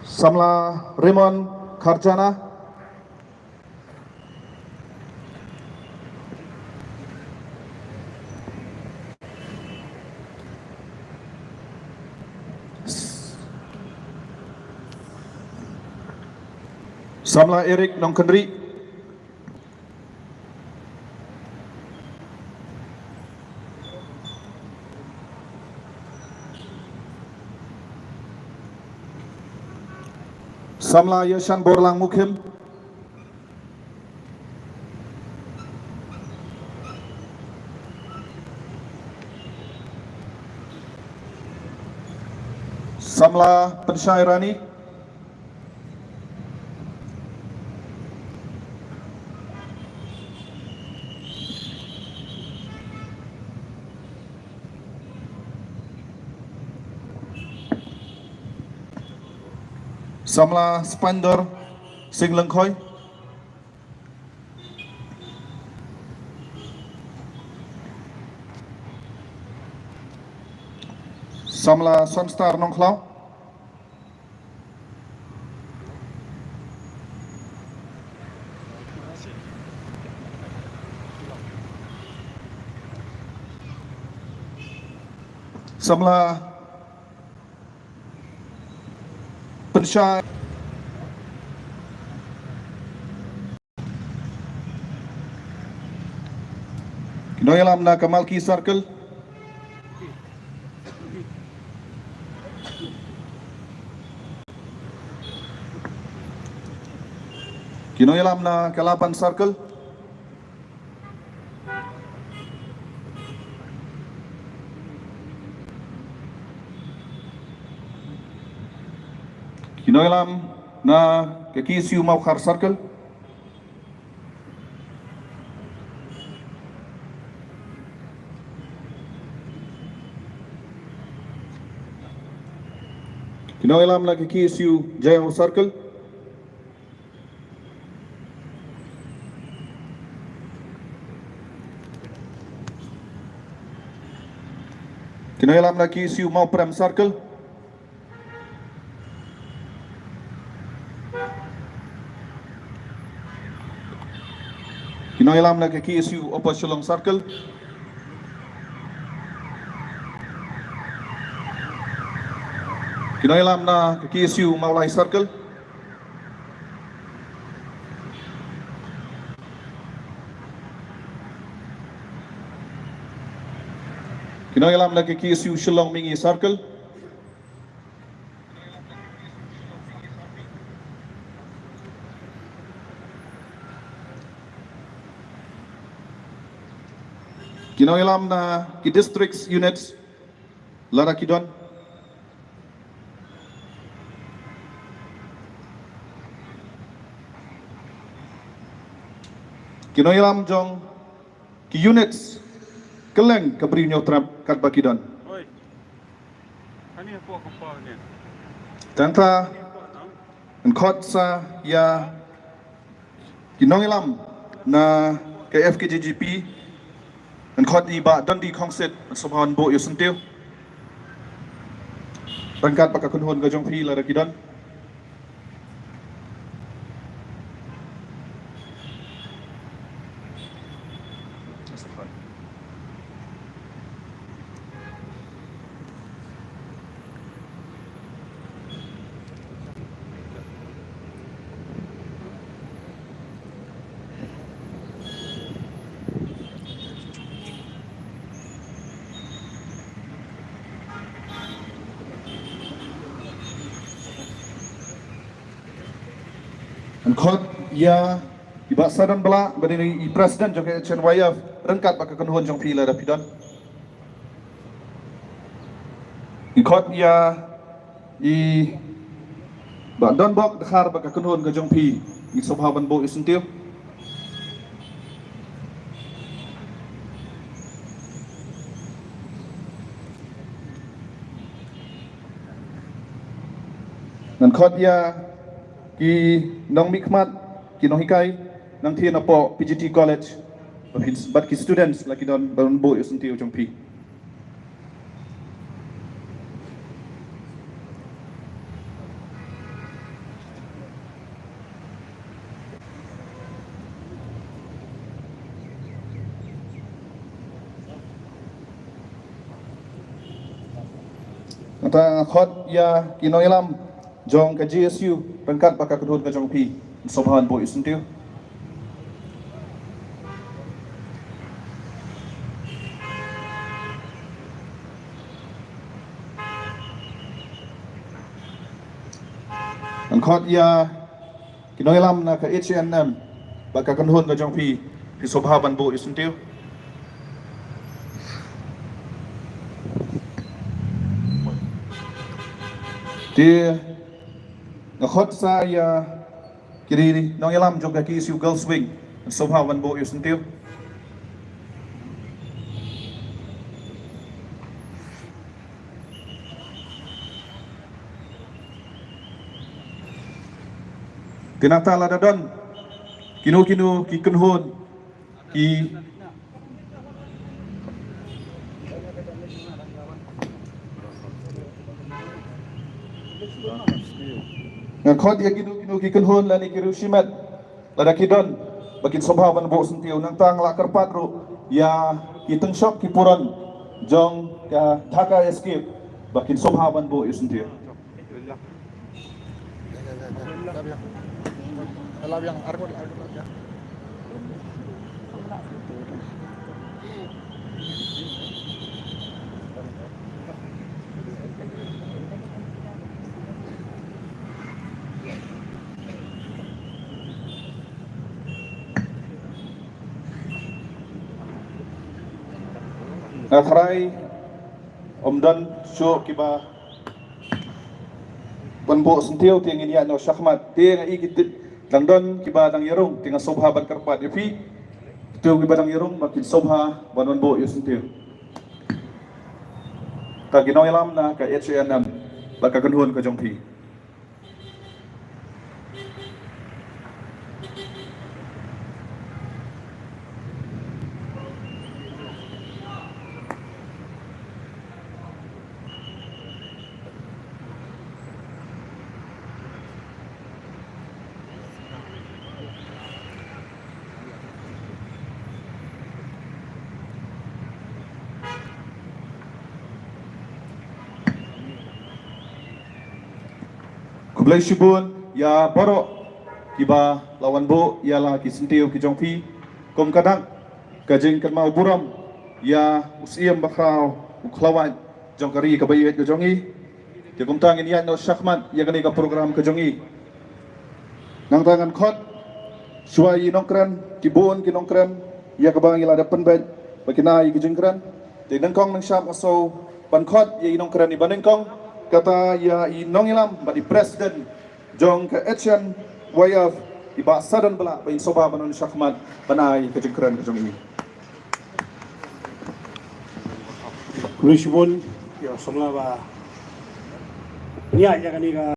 Samla Raymond Kharjana. Samla Eric Nongkendri. Samla Yashan Borlang Mukim. Samla Pensyairani. Samla Spandor Singlengkhoi. Samla Sunstar Nongklau. Samla Pensyai Kinoyalam na Kamalki Circle. Kinoyalam na Kalapan Circle. Kinoyalam na Kakisiu Maukhar Circle. Kinoyalam na Kakisiu Jayau Circle. Kinoyalam na Kakisiu Mauprem Circle. Kinoyalam na KSU Opasulong Circle. Kinoyalam na KSU Maulai Circle. Kinoyalam na KSU Shillong Mingi Circle. Kinoyalam na ki districts units Larakidon. Kinoyalam jong ki units Keleng Kabrinyo Trap Katbakidon. Oi. Ani apa kapal ni? Tanta Nkot sa ya Kinoyalam na KFKJGP Nkot iba dan di kongsit Subhan Bo Yusentil. Rangkat pakakunhon gajong pi Larakidon. Nkot ya iba sadan bela berdiri i presiden jong Chen Wayaf rengkat pakakunhon jong pi Larakidon. Nkot ya i ba don bok dekhar pakakunhon gajong pi i Subhan Bo Yusentil. Nkot ya ki nong mikmat ki nong hikai nang thien apo PGT College but ki students laki don baron Bo Yusentil jong pi. Ata khot ya kinoilam jong ka GSU pangkat baka kedun ka jong pi sobahan bo isuntiu. Ang khot ya kinoilam na ka HNM baka kedun ka jong pi sobahan bo isuntiu. Di ngakot sa ya kiri nong ilam jong kaki isu girls wing sobahan bo isuntiu. Tinatala na doon kinu ki kunhon ki ngakot ya kinu ki kunhon lani kiru shimat lada kidon bakin sobahan bo isuntiu nang tang lakar patro ya kiteng shop ki puran jong ka Dhaka escape bakin sobahan bo isuntiu. Yang argot ya. Nakray omdan show kiba banbo sentiu tingin ya no syahmat tinga igit langdon kiba dang yarong tinga sobha ban karpat ipi tu kiba dang yarong makin sobha banon bo yusentiu ka ginaw ilam na ka HNM baka kanhon ka jong pi. Kublai shibun ya borok kiba lawan bo ya la ki sentiu ki jong pi kom kadang kajing kan mau buram ya usiam bakrau uklawan jong kari ka bayet ka jongi ya kom tangin ya no syahmat ya kani ka program ka jongi nang tangan khot suai nongkran ki bon ki nongkran ya ka bang ila depan bet bakinai ki jengkran de nang kong nang syam aso ban khot ya nongkran ni banen kong kata ya inong ilam ba di presiden jong ke etchen wayaf iba sadan bela ba soba banon syahmat banai ke jengkran ke jong ini Kulishbon ya somla ba niya ya kani ka